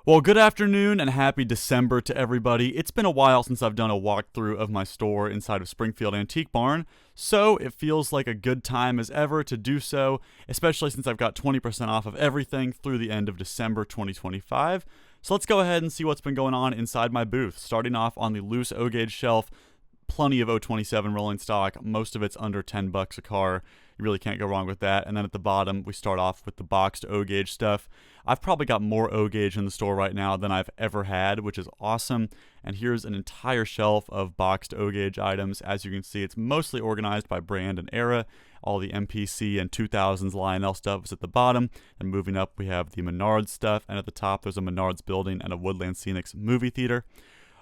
Well, good afternoon and happy December to everybody. It's been a while since I've done a walkthrough of my store inside of Springfield Antique Barn, so it feels like a good time as ever to do so, especially since I've got 20% off of everything through the end of December 2025. So let's go ahead and see what's been going on inside my booth. Starting off on the loose O-gauge shelf, plenty of 027 rolling stock. Most of it's under $10 a car. You really can't go wrong with that. And then at the bottom, we start off with the boxed O-gauge stuff. I've probably got more O-gauge in the store right now than I've ever had, which is awesome. And here's an entire shelf of boxed O-gauge items. As you can see, it's mostly organized by brand and era. All the MPC and 2000s Lionel stuff is at the bottom. And moving up, we have the Menards stuff. And at the top, there's a Menards building and a Woodland Scenics movie theater.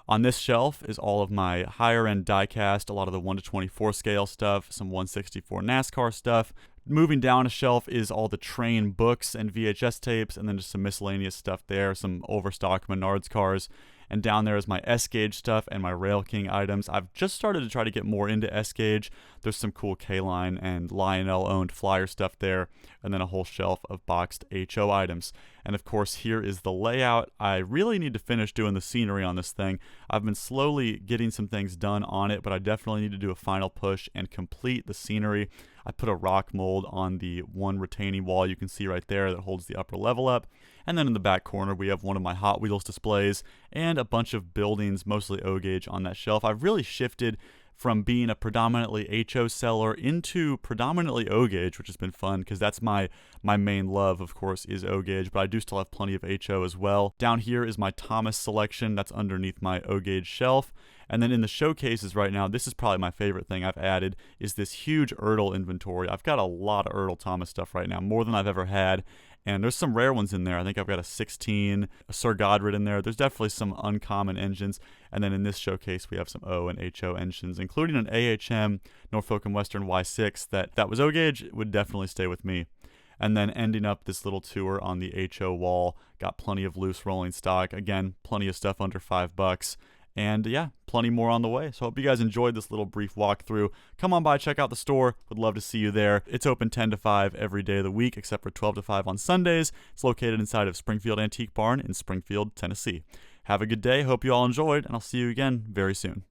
On this shelf is all of my higher-end die-cast, a lot of the 1/24 scale stuff, some 1/64 NASCAR stuff. Moving down a shelf is all the train books and VHS tapes, and then just some miscellaneous stuff there, some overstock Menards cars. And down there is my S-Gauge stuff and my Rail King items. I've just started to try to get more into S-Gauge. There's some cool K-Line and Lionel-owned flyer stuff there, and then a whole shelf of boxed HO items. And of course, here is the layout. I really need to finish doing the scenery on this thing. I've been slowly getting some things done on it, but I definitely need to do a final push and complete the scenery. I put a rock mold on the one retaining wall you can see right there that holds the upper level up. And then in the back corner, we have one of my Hot Wheels displays and a bunch of buildings, mostly O-gauge, on that shelf. I've really shifted from being a predominantly HO seller into predominantly O-gauge, which has been fun because that's my main love, of course, is O-gauge, but I do still have plenty of HO as well. Down here is my Thomas selection that's underneath my O-gauge shelf. And then in the showcases right now, this is probably my favorite thing I've added, is this huge Ertl inventory. I've got a lot of Ertl Thomas stuff right now, more than I've ever had. And there's some rare ones in there. I think I've got a 16, a Sir Godred in there. There's definitely some uncommon engines. And then in this showcase, we have some O and HO engines, including an AHM Norfolk and Western Y6 that was O-gauge, would definitely stay with me. And then ending up this little tour on the HO wall, got plenty of loose rolling stock. Again, plenty of stuff under $5. And yeah, plenty more on the way. So I hope you guys enjoyed this little brief walkthrough. Come on by, check out the store. Would love to see you there. It's open 10 to 5 every day of the week, except for 12 to 5 on Sundays. It's located inside of Springfield Antique Barn in Springfield, Tennessee. Have a good day. Hope you all enjoyed, and I'll see you again very soon.